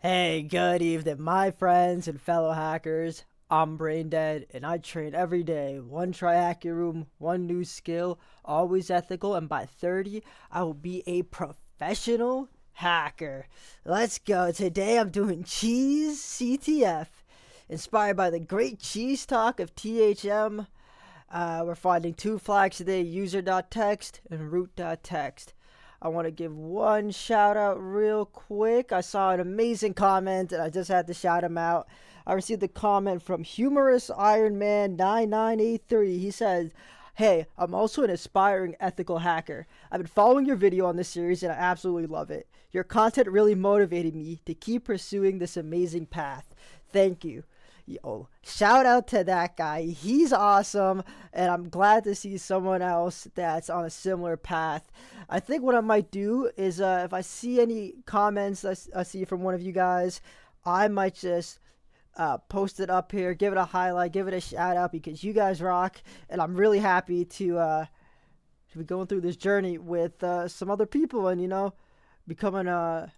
Hey, good evening, my friends and fellow hackers. I'm Brain Dead, and I train every day. One tri-hacker room, one new skill, always ethical, and by 30, I will be a professional hacker. Let's go. Today I'm doing Cheese CTF, inspired by the great cheese talk of THM. We're finding two flags today, user.txt and root.txt. I want to give one shout out real quick. I saw an amazing comment and I just had to shout him out. I received a comment from Humorous Iron Man 9983. He says, "Hey, I'm also an aspiring ethical hacker. I've been following your video on this series and I absolutely love it. Your content really motivated me to keep pursuing this amazing path. Thank you." Yo, shout out to that guy. He's awesome, and I'm glad to see someone else that's on a similar path. I think what I might do is if I see any comments I see from one of you guys, I might just post it up here, give it a highlight, give it a shout out because you guys rock, and I'm really happy to be going through this journey with some other people and, becoming a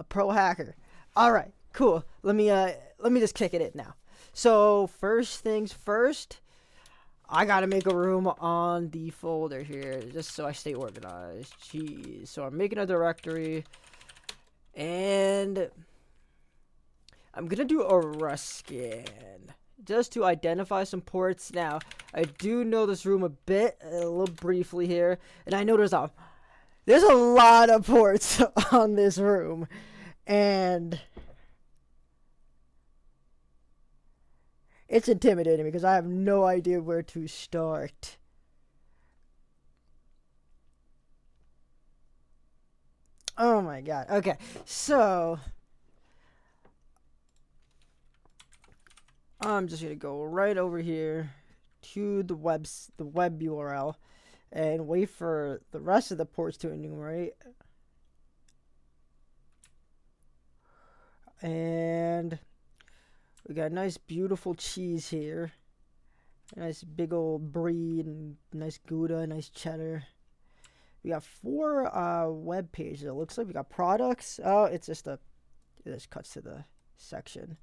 pro hacker. All right, cool. Let me just kick it in now. So first things first, I gotta make a room on the folder here just so I stay organized. Jeez. So I'm making a directory and I'm gonna do a rust scan just to identify some ports. Now I do know this room a little briefly here, and I know there's a lot of ports on this room, and it's intimidating because I have no idea where to start. Oh my god. Okay, so I'm just gonna go right over here to the web URL and wait for the rest of the ports to enumerate. And we got a nice beautiful cheese here. A nice big old brie and nice Gouda, nice cheddar. We got 4 web pages. It looks like we got products. Oh, it just cuts to the section.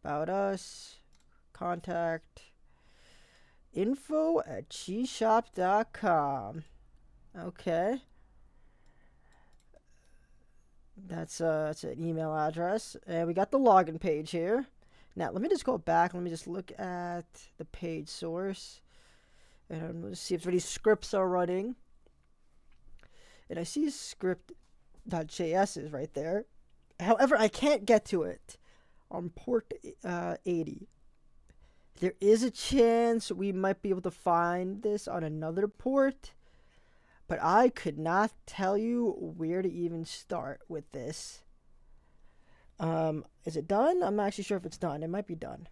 About us, contact, info@cheeseshop.com. Okay. That's an email address. And we got the login page here. Now, let me just go back. Let me just look at the page source. And let's see if any scripts are running. And I see script.js is right there. However, I can't get to it on port 80. There is a chance we might be able to find this on another port, but I could not tell you where to even start with this. Is it done? I'm not actually sure if it's done. It might be done.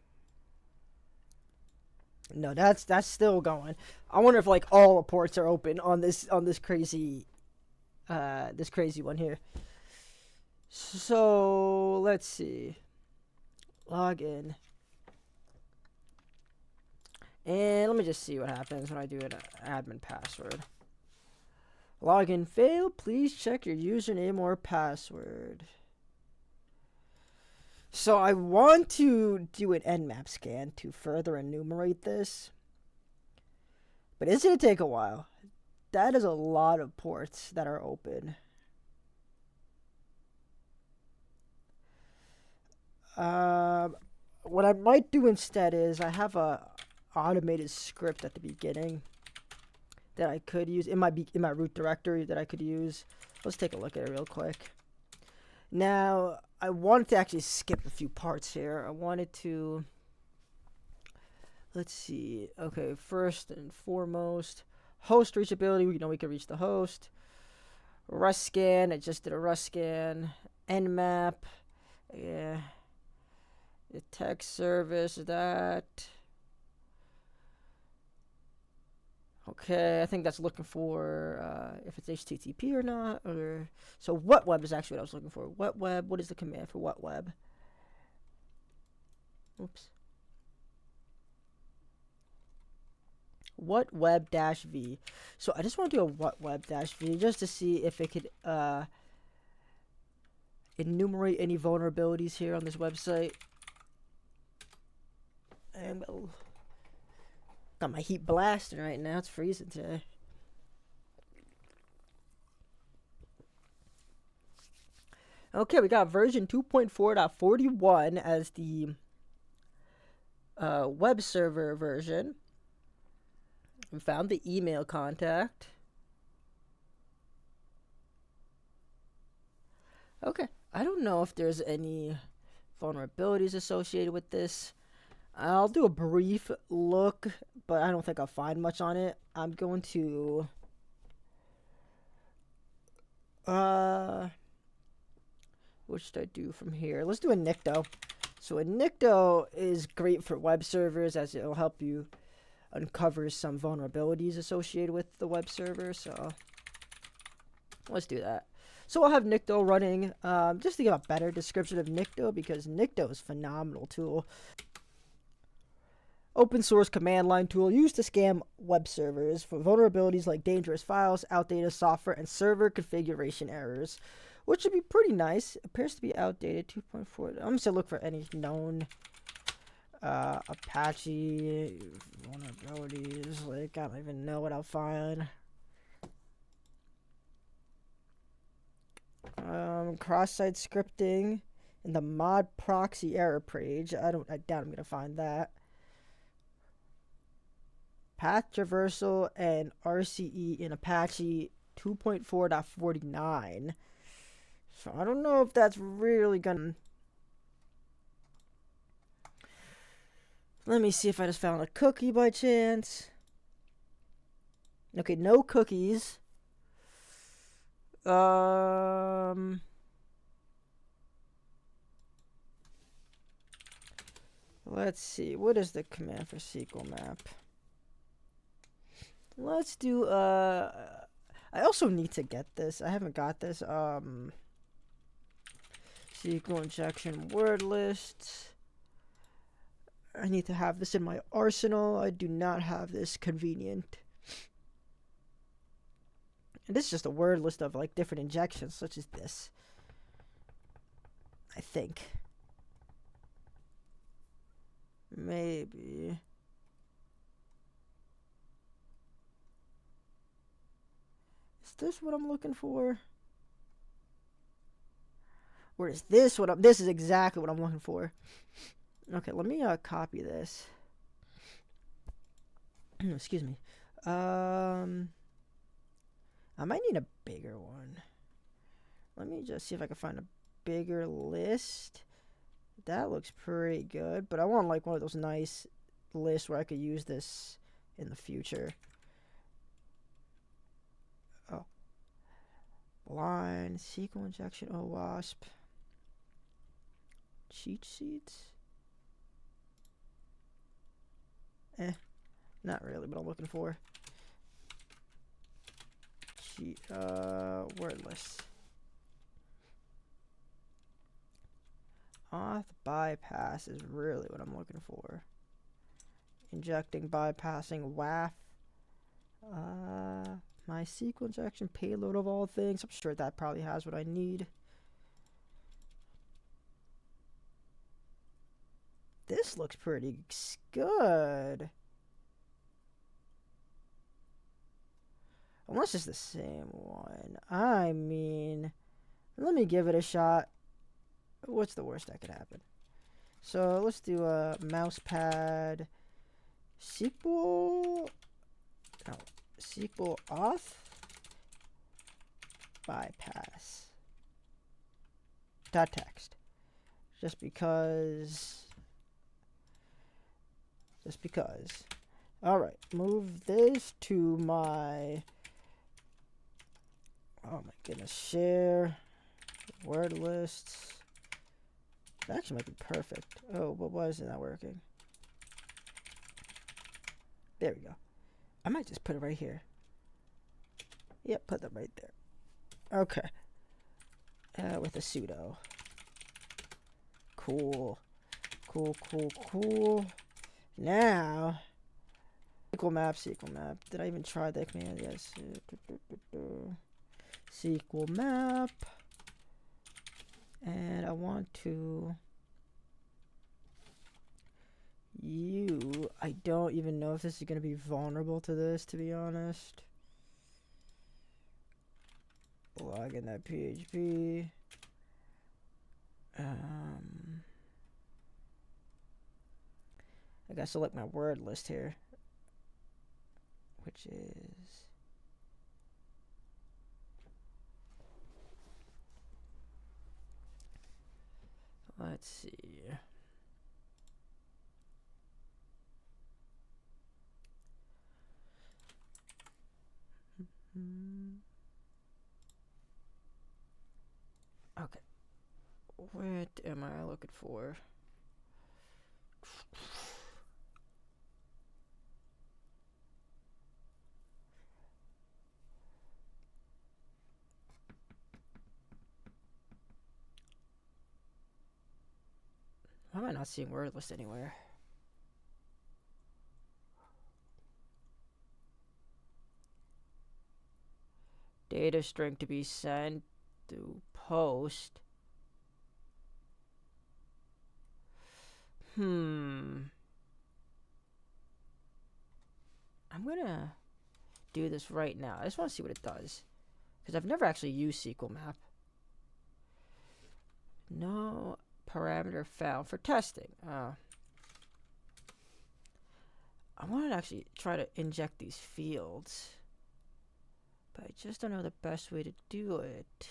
No, that's still going. I wonder if like all the ports are open on this crazy one here. So let's see. Log in. And let me just see what happens when I do an admin password. Login failed. Please check your username or password. So I want to do an nmap scan to further enumerate this. But it's going to take a while. That is a lot of ports that are open. What I might do instead is I have a automated script at the beginning that I could use. It might be in my root directory that I could use. Let's take a look at it real quick. Now, I wanted to actually skip a few parts here. I wanted to, let's see. Okay, first and foremost, host reachability. We can reach the host. Rust scan. I just did a rust scan. Nmap. Yeah. The text service. That. Okay, I think that's looking for if it's HTTP or not. So what web is actually what I was looking for. What web? What is the command for what web? Oops. What web dash v. So I just want to do a what web dash v just to see if it could enumerate any vulnerabilities here on this website. And got my heat blasting right now. It's freezing today. Okay, we got version 2.4.41 as the web server version. We found the email contact. Okay, I don't know if there's any vulnerabilities associated with this. I'll do a brief look, but I don't think I'll find much on it. I'm going to what should I do from here? Let's do a nicto. So a nicto is great for web servers as it'll help you uncover some vulnerabilities associated with the web server. So let's do that. So I'll have nicto running just to give a better description of nicto, because nicto is a phenomenal tool. Open source command line tool used to scan web servers for vulnerabilities like dangerous files, outdated software, and server configuration errors, which would be pretty nice. Appears to be outdated 2.4. I'm just gonna look for any known Apache vulnerabilities. Like, I don't even know what I'll find. Cross-site scripting in the mod proxy error page. I doubt I'm gonna find that. Path traversal and RCE in Apache 2.4.49. So I don't know if that's really gonna... Let me see if I just found a cookie by chance. Okay, no cookies. Let's see. What is the command for SQL map? Let's do I also need to get this. I haven't got this. SQL injection word lists. I need to have this in my arsenal. I do not have this convenient. And this is just a word list of like different injections, such as this. I think. Maybe. Is this what I'm looking for? Or is this what I'm... This is exactly what I'm looking for. Okay, let me copy this. Excuse me. I might need a bigger one. Let me just see if I can find a bigger list. That looks pretty good, but I want like one of those nice lists where I could use this in the future. Oh. Line, SQL injection, OWASP. Cheat sheets? Not really what I'm looking for. Word list. Auth bypass is really what I'm looking for. Injecting, bypassing, WAF. My SQL injection payload of all things. I'm sure that probably has what I need. This looks pretty good. Unless it's the same one. I mean, let me give it a shot. What's the worst that could happen? So let's do a mousepad SQL. No, SQL auth bypass dot text. Just because. All right, move this to my... Oh my goodness, share word lists. That actually might be perfect. Oh, but why is it not working? There we go. I might just put it right here. Yep, put that right there. Okay. With a sudo. Cool. Now, SQL map. Did I even try that command? Yes. SQL map. And I want to I don't even know if this is going to be vulnerable to this, to be honest. Log in that PHP. I gotta select my word list here, which is let's see. Okay. What am I looking for? Why am I not seeing word list anywhere? Data string to be sent through post. I'm gonna do this right now. I just want to see what it does, because I've never actually used SQL Map. No parameter found for testing. I want to actually try to inject these fields, but I just don't know the best way to do it.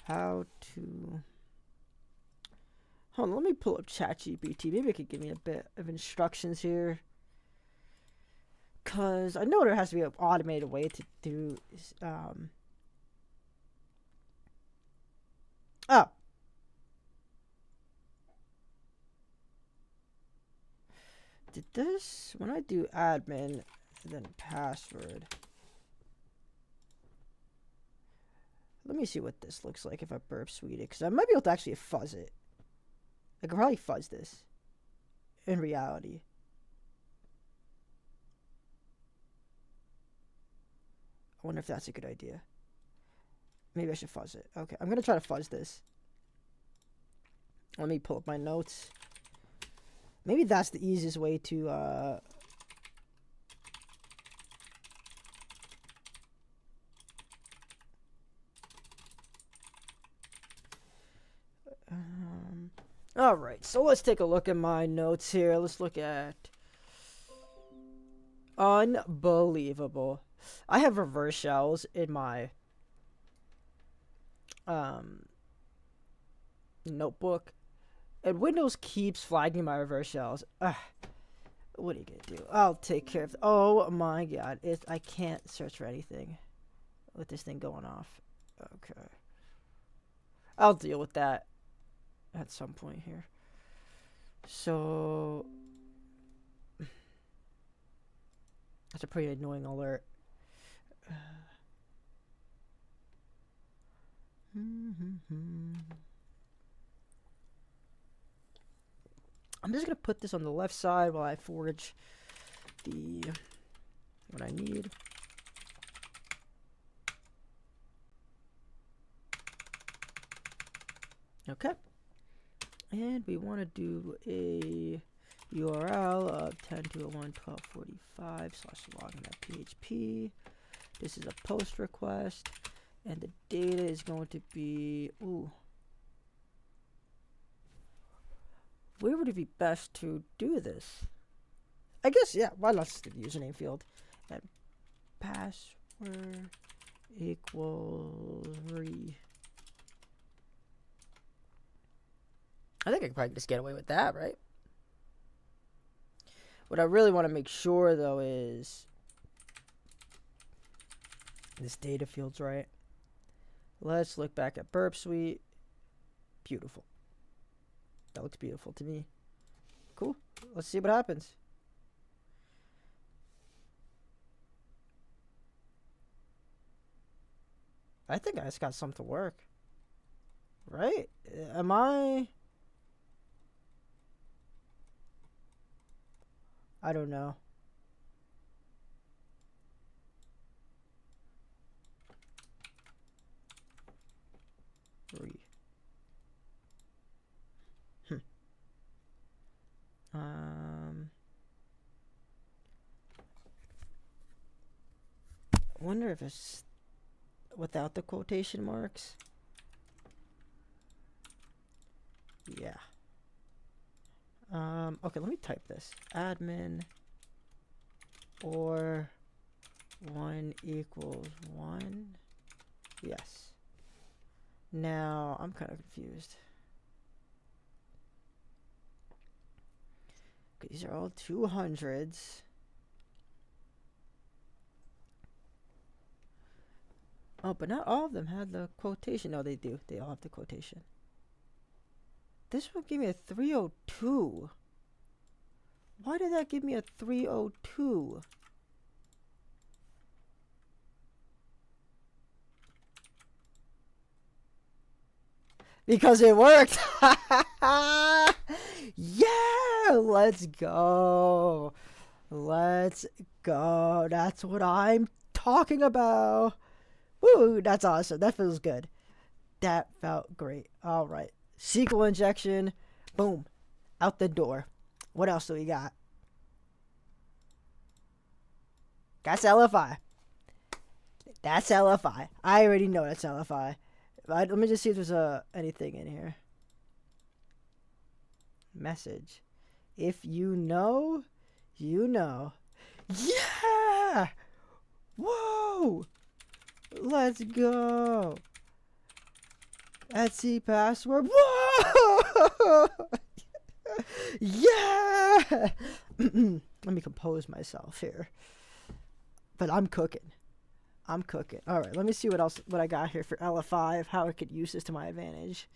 How to... Hold on, let me pull up ChatGPT. Maybe it could give me a bit of instructions here, because I know there has to be an automated way to do... Oh! Did this... When I do admin, then password... Let me see what this looks like if I burp suite it, because I might be able to actually fuzz it. I could probably fuzz this in reality. I wonder if that's a good idea. Maybe I should fuzz it. Okay, I'm going to try to fuzz this. Let me pull up my notes. Maybe that's the easiest way to... Alright, so let's take a look at my notes here. Let's look at... Unbelievable. I have reverse shells in my notebook, and Windows keeps flagging my reverse shells. What are you gonna do? I'll take care of... Oh my god, I can't search for anything with this thing going off. Okay. I'll deal with that at some point here. So... That's a pretty annoying alert. I'm just gonna put this on the left side while I forge what I need. Okay. And we want to do a URL of 10.201.12.45/login.php. This is a post request, and the data is going to be, where would it be best to do this? I guess, yeah, why not just the username field? And password equals I think I could probably just get away with that, right? What I really want to make sure, though, is this data field's right. Let's look back at Burp Suite. Beautiful. That looks beautiful to me. Cool. Let's see what happens. I think I just got something to work. Right? Am I don't know. 3. I wonder if it's without the quotation marks. Yeah. Okay, let me type this. Admin or 1 equals 1. Yes. Now, I'm kind of confused. These are all 200s. Oh, but not all of them had the quotation. No, they do. They all have the quotation. This one gave me a 302. Why did that give me a 302? Because it worked. Yeah, let's go. Let's go. That's what I'm talking about. Woo, that's awesome. That feels good. That felt great. All right. SQL injection. Boom. Out the door. What else do we got? That's LFI. That's LFI. I already know that's LFI. Let me just see if there's anything in here. Message. If you know, you know. Yeah! Whoa! Let's go. Etsy password. Whoa! Yeah! Let me compose myself here. But I'm cooking. I'm cooking. All right, let me see what I got here for LFI, how I could use this to my advantage.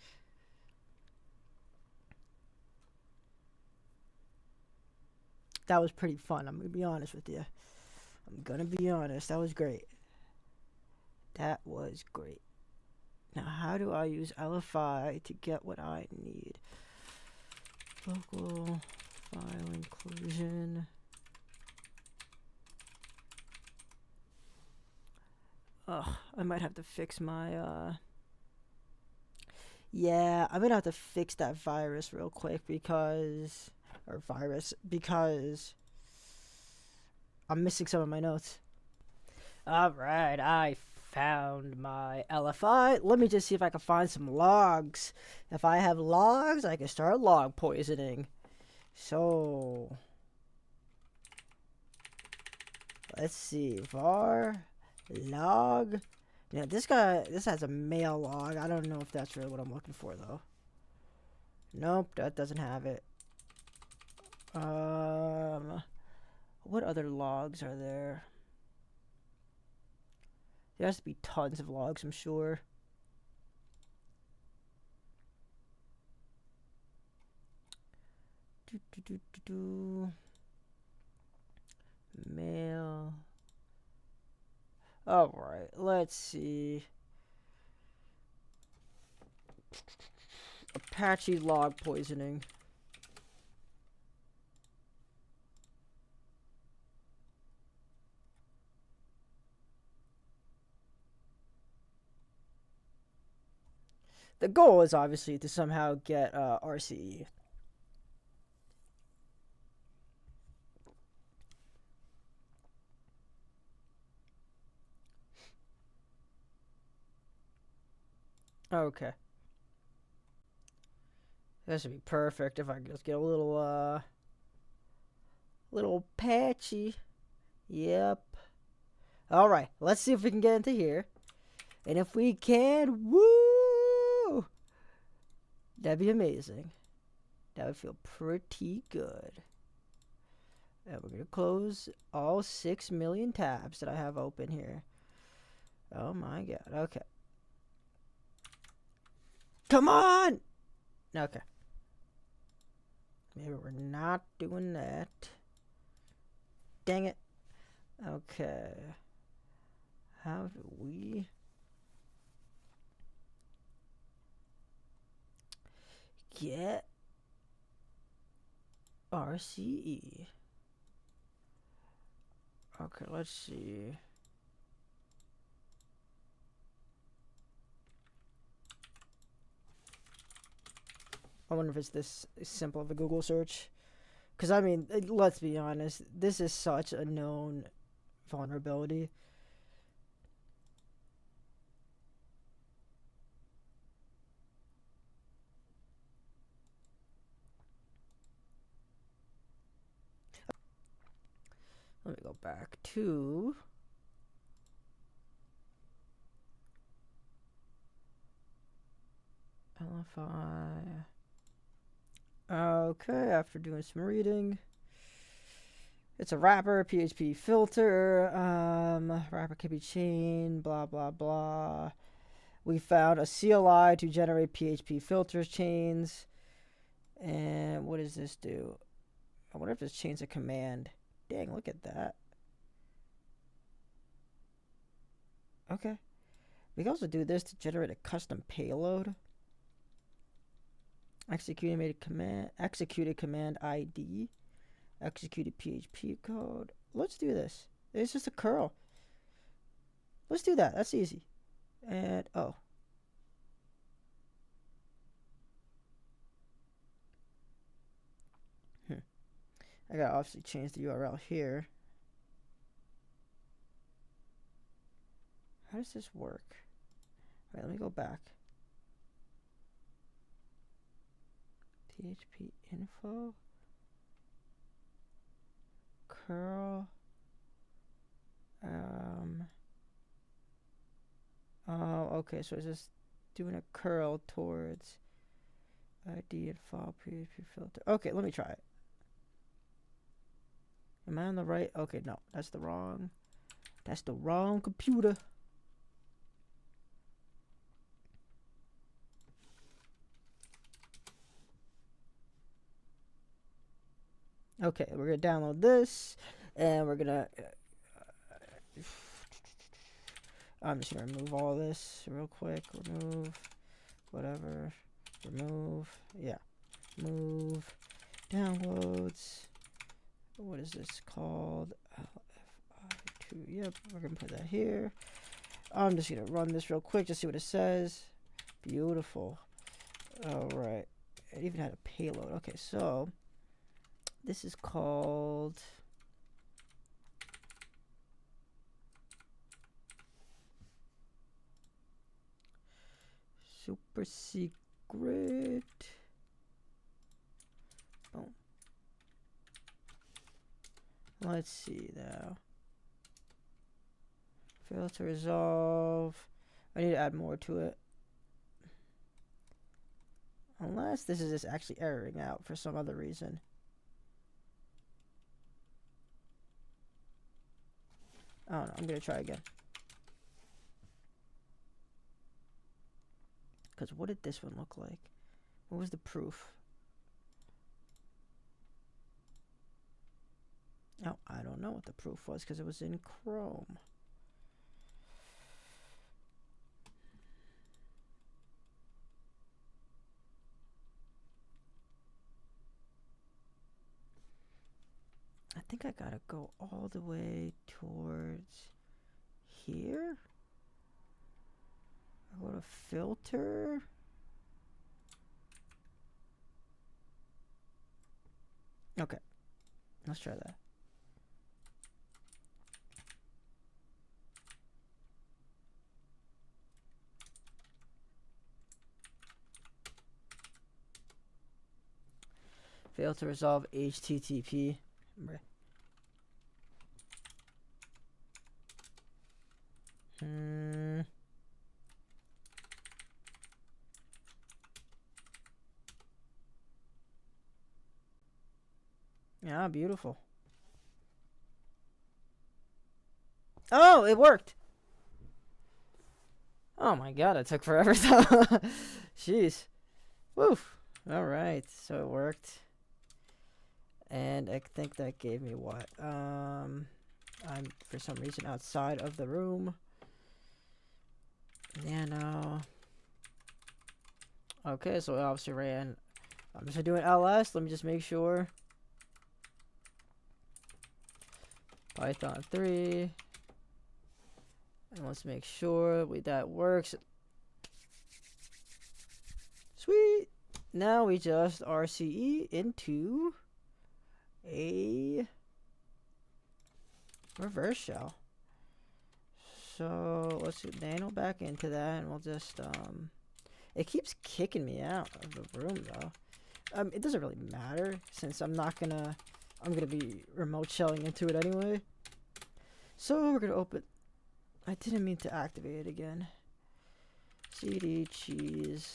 That was pretty fun. I'm going to be honest with you. I'm going to be honest. That was great. That was great. Now, how do I use LFI to get what I need? Local file inclusion. Ugh, I might have to fix my, yeah, I'm gonna have to fix that virus real quick because I'm missing some of my notes. Alright, I found my LFI. Let me just see if I can find some logs. If I have logs, I can start log poisoning. So, let's see. Var log. Yeah, this has a mail log. I don't know if that's really what I'm looking for, though. Nope, that doesn't have it. What other logs are there? There has to be tons of logs, I'm sure. Mail. Alright, let's see. Apache log poisoning. The goal is obviously to somehow get RCE. Okay. That should be perfect if I can just get a little patchy. Yep. Alright, let's see if we can get into here. And if we can, woo! That'd be amazing. That would feel pretty good. And we're going to close all 6 million tabs that I have open here. Oh my god. Okay. Come on! Okay. Maybe we're not doing that. Dang it. Okay. How do we get RCE? Okay, let's see. I wonder if it's this simple of a Google search. Because, I mean, let's be honest. This is such a known vulnerability. Let me go back to LFI. Okay, after doing some reading, it's a wrapper, PHP filter, wrapper can be chained, blah, blah, blah. We found a CLI to generate PHP filters chains. And what does this do? I wonder if this chains a command. Dang, look at that. Okay. We can also do this to generate a custom payload. Executed command ID. Executed PHP code. Let's do this. It's just a curl. Let's do that. That's easy. And oh. I gotta obviously change the URL here. How does this work? All right, let me go back. PHP info. Curl. Oh, okay, so it's just doing a curl towards ID and file PHP filter. Okay, let me try it. Am I on the right? Okay, no, that's the wrong computer. Okay, we're gonna download this, and we're gonna. I'm just gonna remove all this real quick. Remove, whatever. Remove, yeah. Move, downloads. What is this called? LFI2. Yep, we're gonna put that here. I'm just gonna run this real quick to see what it says. Beautiful. All right. It even had a payload. Okay, so this is called super secret. Boom. Let's see now. Filter resolve. I need to add more to it. Unless this is just actually erroring out for some other reason. I don't know. I'm going to try again. Because what did this one look like? What was the proof? Oh, I don't know what the proof was because it was in Chrome. I think I gotta go all the way towards here. I go to filter. Okay, let's try that. Fail to resolve HTTP. Yeah, beautiful. Oh, it worked. Oh my god, it took forever. Jeez. Woof. All right, so it worked. And I think that gave me what? I'm for some reason outside of the room. Nano. Okay, so it obviously ran. I'm just doing ls. Let me just make sure. Python 3. And let's make sure that works. Sweet. Now we just RCE into a reverse shell. So let's do nano back into that, and we'll just it keeps kicking me out of the room though. It doesn't really matter since I'm gonna be remote shelling into it anyway. So we're gonna open. I didn't mean to activate it again. CD cheese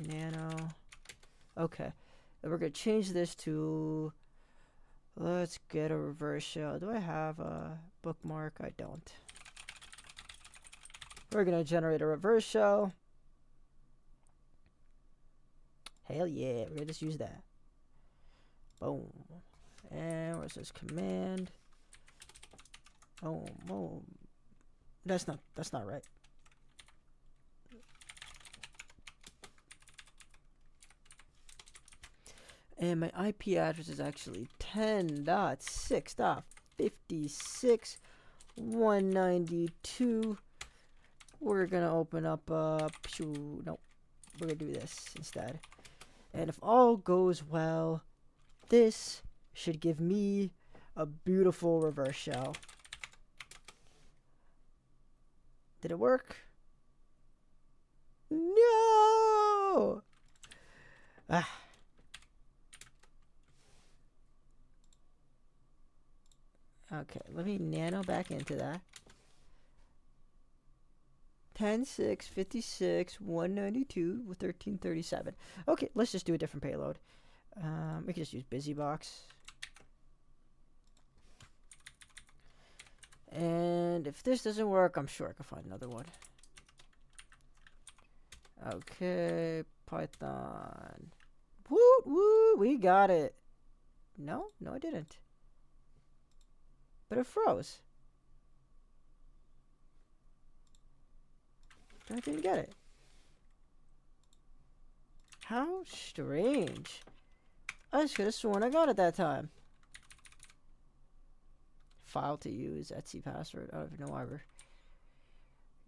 nano. Okay, and we're gonna change this to. Let's get a reverse shell. Do I have a bookmark? I don't. We're gonna generate a reverse shell. Hell yeah, we're gonna just use that. Boom. And where's this command? Boom, boom. That's not right. And my IP address is actually 10.6.56.192. We're gonna open up nope, we're gonna do this instead. And if all goes well, this should give me a beautiful reverse shell. Did it work? No! Ah. Okay, let me nano back into that. 10.6.56.192 with 1337. Okay, let's just do a different payload. We can just use BusyBox. And if this doesn't work, I'm sure I can find another one. Okay, Python. Woo, woo, we got it. No, I didn't. But it froze. I didn't get it. How strange. I just could have sworn I got it that time. File to use, Etsy password. I don't even know why we're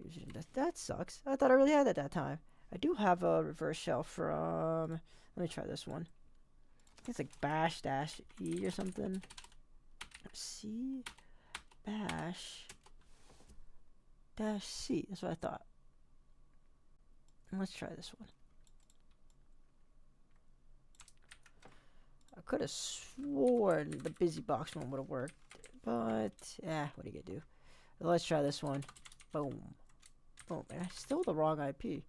using that. That sucks. I thought I really had it that time. I do have a reverse shell from. Let me try this one. I think it's like bash dash E or something. C bash dash C. That's what I thought. Let's try this one. I could have sworn the BusyBox one would have worked, but what are you gonna do? Let's try this one. Boom, boom. And I still the wrong IP.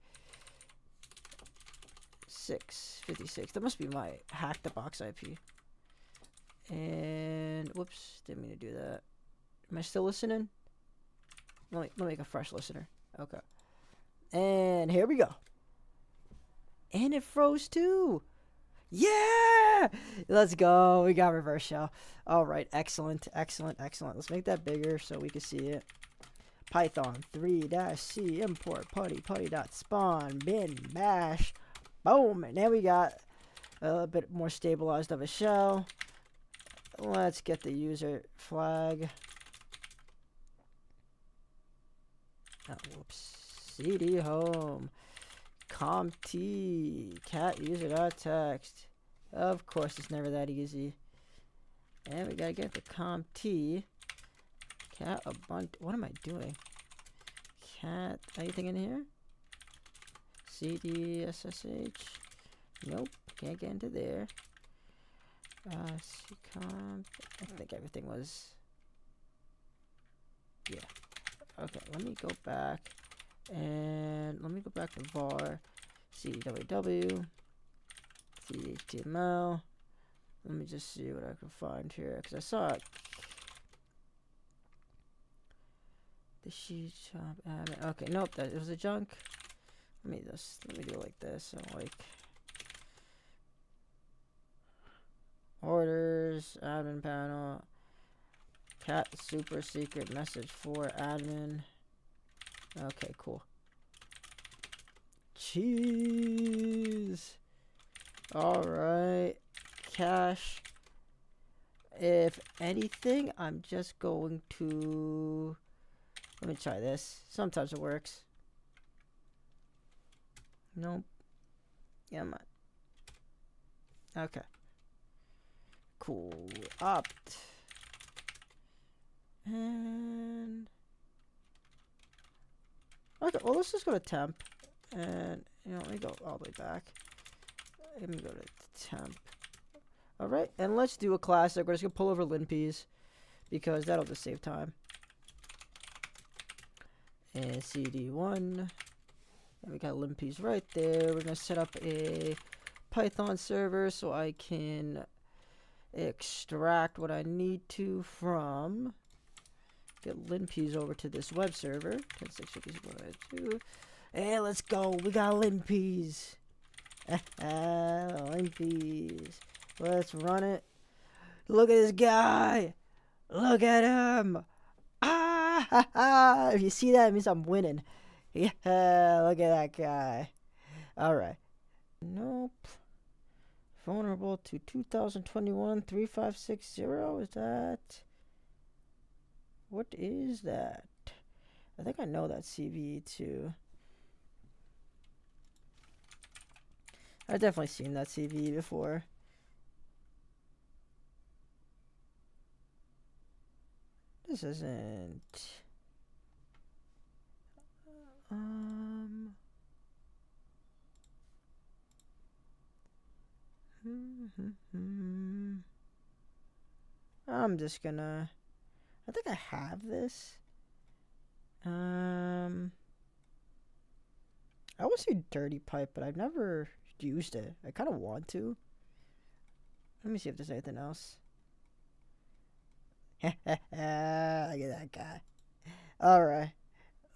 656. That must be my hack the box IP. And whoops, didn't mean to do that. Am I still listening? Let me make a fresh listener. Okay. And here we go. And it froze too. Yeah! Let's go. We got reverse shell. All right. Excellent. Let's make that bigger so we can see it. Python 3-c import putty.spawn bin bash. Boom. And now we got a bit more stabilized of a shell. Let's get the user flag. Oh, whoops. CD home. Compt cat user.text. Of course, it's never that easy. And we gotta get the compt cat a bunch. What am I doing? Cat anything in here? CD SSH. Nope, can't get into there. Comp. I think everything was. Yeah. Okay, let me go back. And let me go back to var cww html. Let me just see what I can find here because I saw it. The sheet shop admin. Okay, nope, that it was a junk. Let me do it like this. So like orders, admin panel, cat super secret message for admin. Okay, cool. Cheese. All right. Cache. If anything, I'm just going to. Let me try this. Sometimes it works. Nope. Yeah, Okay. Cool. Opt. And okay, well, let's just go to temp. And, you know, let me go all the way back. Let me go to temp. Alright, and let's do a classic. We're just going to pull over linpeas because that'll just save time. And CD1. And we got linpeas right there. We're going to set up a Python server so I can extract what I need to from... Get linpeas over to this web server. 10.6.50.1.2. And let's go. We got linpeas. Linpeas. Let's run it. Look at this guy. Look at him. Ah, ha, ha. If you see that, it means I'm winning. Yeah, look at that guy. All right. Nope. Vulnerable to 2021 3560. Is that... What is that? I think I know that CVE too. I've definitely seen that CVE before. This isn't... I'm just gonna... I think I have this. I want to say dirty pipe, but I've never used it. I kind of want to. Let me see if there's anything else. Look at that guy. All right,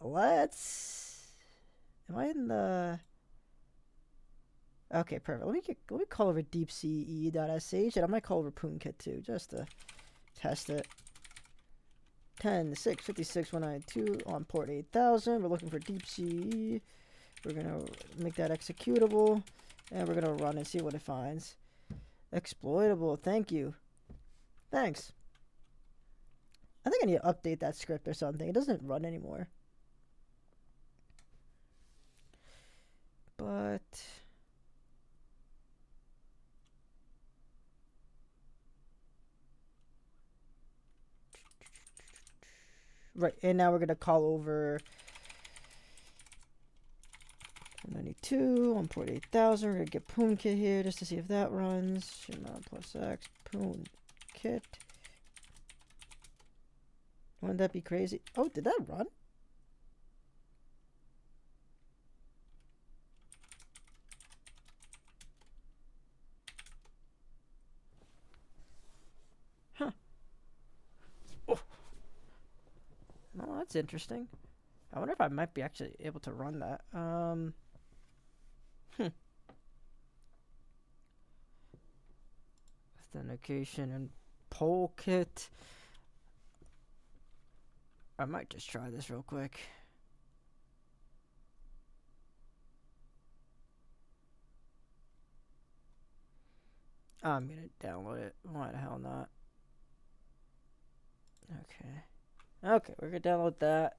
let's. Am I in the? Okay, perfect. Let me call over deepce.sh, and I might call over poonkit too, just to test it. 10.6.56.192 on port 8000. We're looking for deepc. We're gonna make that executable, and we're gonna run and see what it finds. Exploitable. Thank you. Thanks. I think I need to update that script or something. It doesn't run anymore. But right, and now we're gonna call over 92 on port 8000. We're gonna get poonkit here just to see if that runs. Shimon plus x poonkit. Wouldn't that be crazy? Oh, did that run? Huh. Oh. Oh, that's interesting. I wonder if I might be actually able to run that. Authentication and poll kit. I might just try this real quick. I'm gonna download it. Why the hell not? Okay. Okay, we're gonna download that.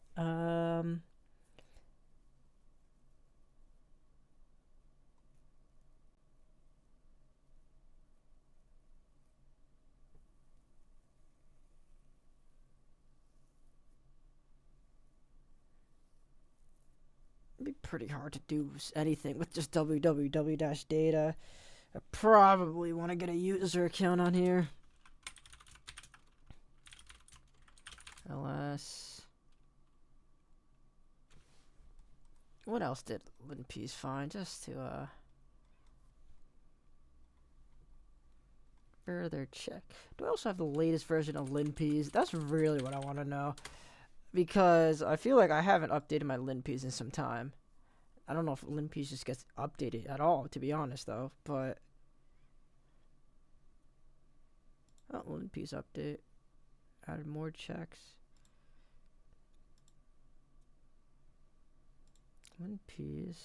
It'd be pretty hard to do anything with just www-data. I probably want to get a user account on here. LS. What else did linpeas find? Just to further check. Do I also have the latest version of linpeas? That's really what I want to know. Because I feel like I haven't updated my linpeas in some time. I don't know if linpeas just gets updated at all, to be honest, though. But oh, linpeas update. Added more checks. Linpeas.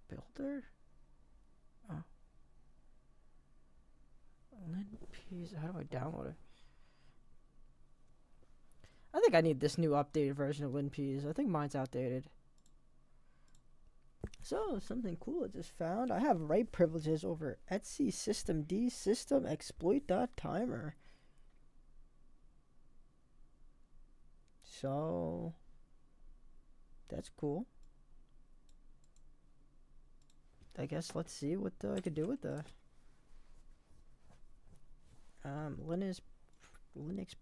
Builder? Oh. Linpeas. How do I download it? I think I need this new updated version of linpeas. I think mine's outdated. So, something cool I just found. I have write privileges over Etsy system D system exploit.timer. So, that's cool. I guess let's see what I could do with the Linux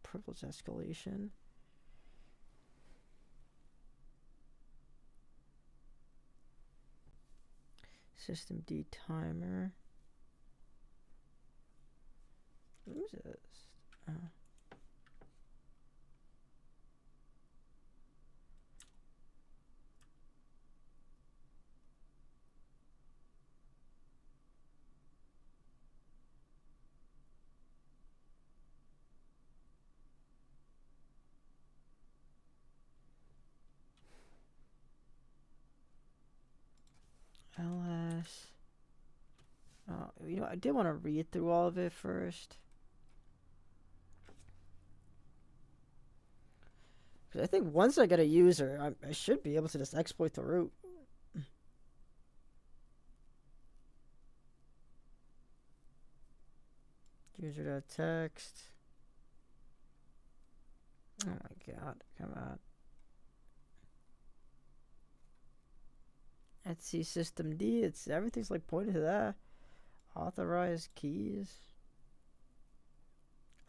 privilege escalation. System D timer. What is this? LS. Oh, you know, I did want to read through all of it first. Because I think once I get a user, I should be able to just exploit the root. User.text. Oh my god, come on. Etsy system D, everything's like pointing to that. Authorized keys.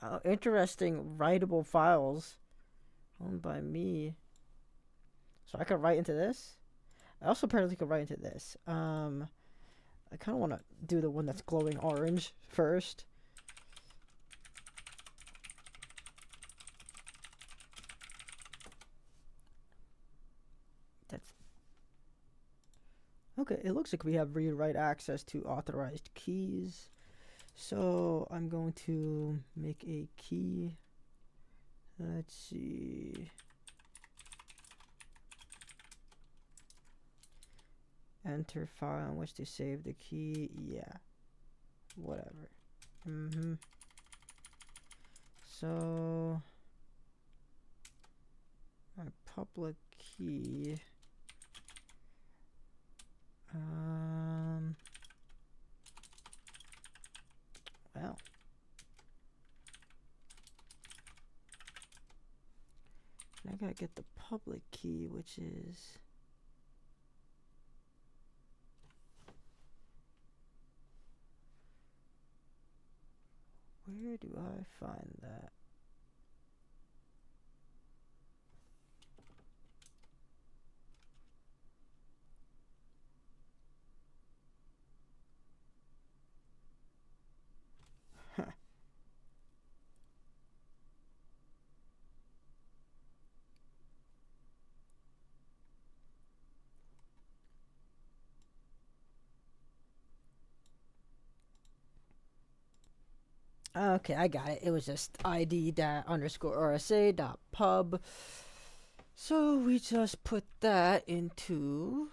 Oh, interesting writable files owned by me. So I could write into this. I also apparently could write into this. I kind of want to do the one that's glowing orange first. That's okay. It looks like we have read-write access to authorized keys. So I'm going to make a key. Let's see. Enter file in which to save the key. Yeah. Whatever. So my public key. Well. I gotta get the public key, which is where do I find that? Okay, I got it. It was just id_RSA.pub. So we just put that into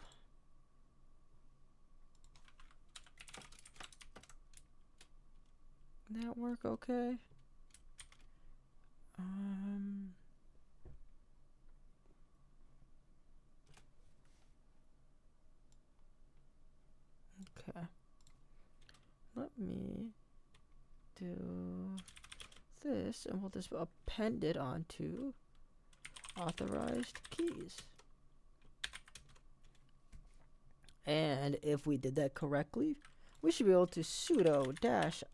that work okay? Okay. Let me do this, and we'll just append it onto authorized keys. And if we did that correctly, we should be able to sudo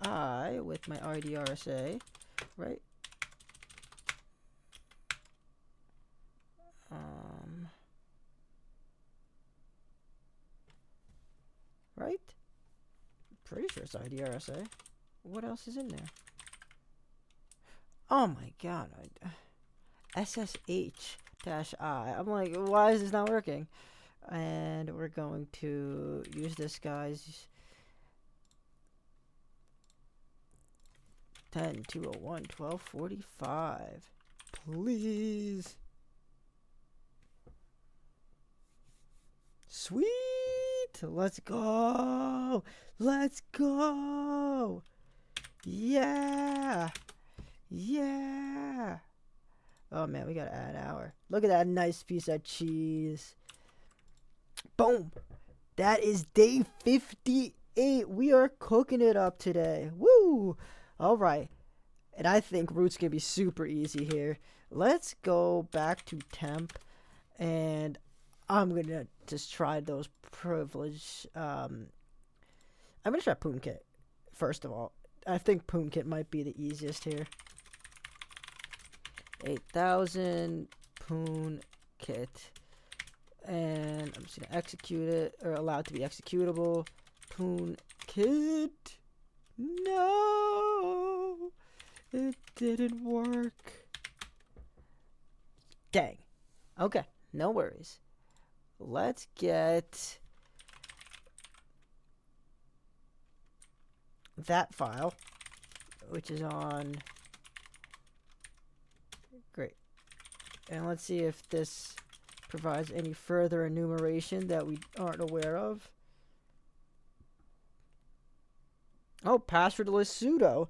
-I with my RDRSA, right? Right? Pretty sure it's IDRSA. What else is in there? Oh my god. SSH-I. I'm like, why is this not working? And we're going to use this guy's 10.201.12.45. Please. Sweet. Let's go. Let's go. Yeah. Yeah. Oh man, we gotta add an hour. Look at that nice piece of cheese. Boom. That is day 58. We are cooking it up today. Woo! All right. And I think root's going to be super easy here. Let's go back to temp. And I'm going to just try those privilege. I'm going to try Poonkit, first of all. I think Poonkit might be the easiest here. 8,000 Poonkit. And I'm just going to execute it, or allow it to be executable. Poonkit. No! It didn't work. Dang. Okay, no worries. Let's get that file, which is on. Great. And let's see if this provides any further enumeration that we aren't aware of. Oh, passwordless sudo.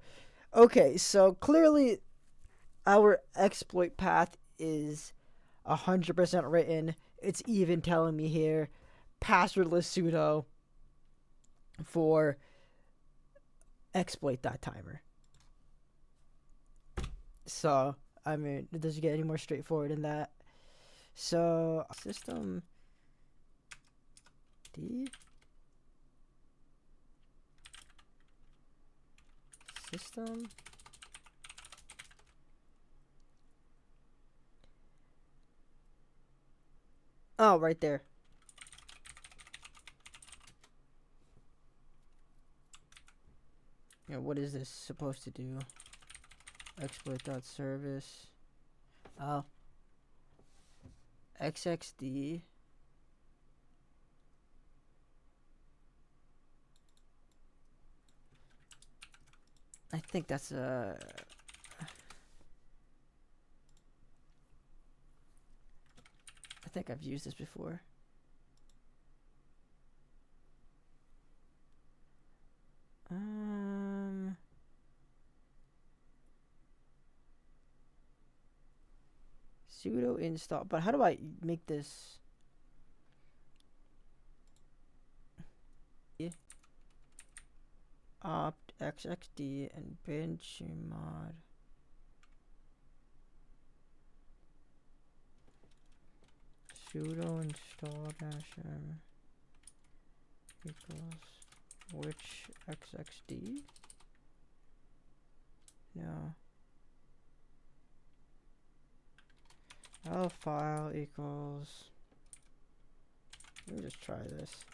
Okay, so clearly our exploit path is 100% written. It's even telling me here passwordless sudo for exploit.timer. So, I mean, it doesn't get any more straightforward than that. So, system D system oh, right there. Yeah, what is this supposed to do? Exploit.service. Oh. XXD. I think that's I think I've used this before. Sudo install, but how do I make this? Opt xxd and benchmod. Sudo install -m equals which xxd? No. File equals. Let me just try this.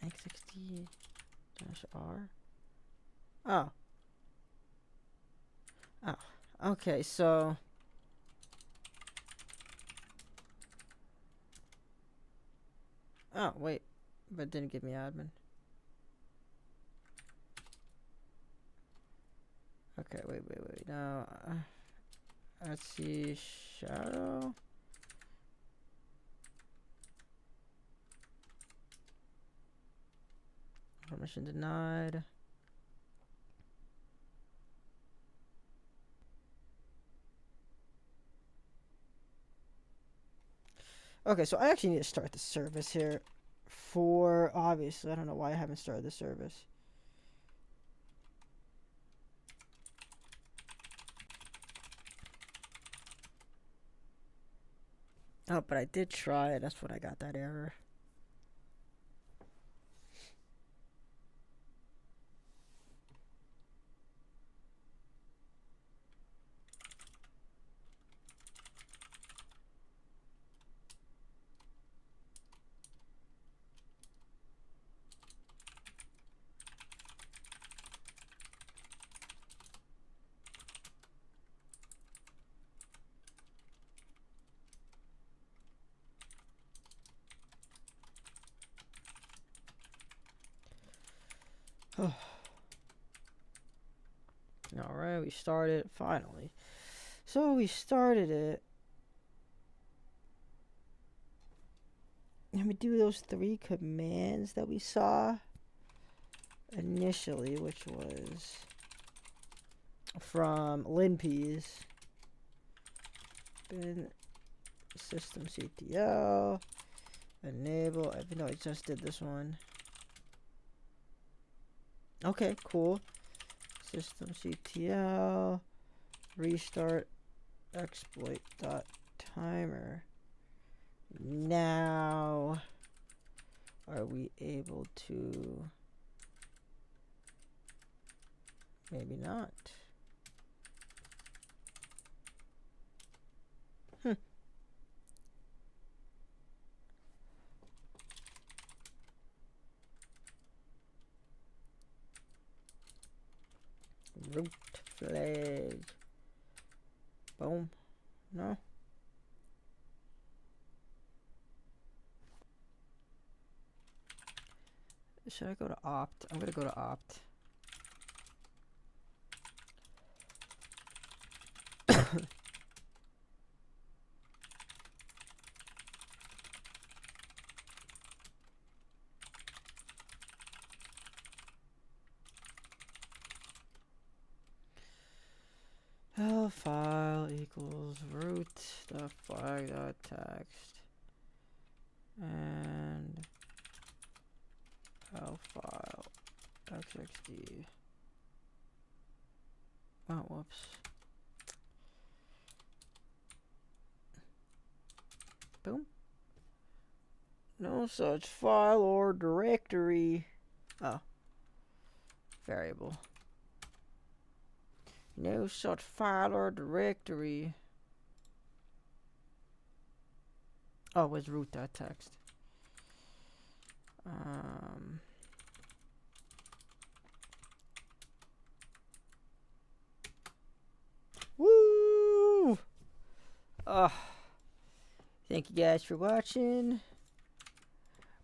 xxd-r. Oh. Oh. Okay, so. Oh, wait. But it didn't give me admin. Okay, wait. Now, let's see. Shadow. Permission denied. Okay, so I actually need to start the service here. For obviously, I don't know why I haven't started the service. Oh, but I did try it. That's when I got that error. Alright, we started finally. So we started it. And we do those 3 commands that we saw initially, which was from linpeas. open systemctl, enable, even though I just did this one. Okay, cool. Systemctl, restart exploit.timer. Now, are we able to? Maybe not. Root flag. Boom. No. Should I go to opt? I'm gonna go to opt. File equals root the flag text and file xxd. Oh, whoops. Boom. No such file or directory. Oh. Variable. No such file or directory. Oh, it was root.txt. Woo! Thank you guys for watching.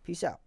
Peace out.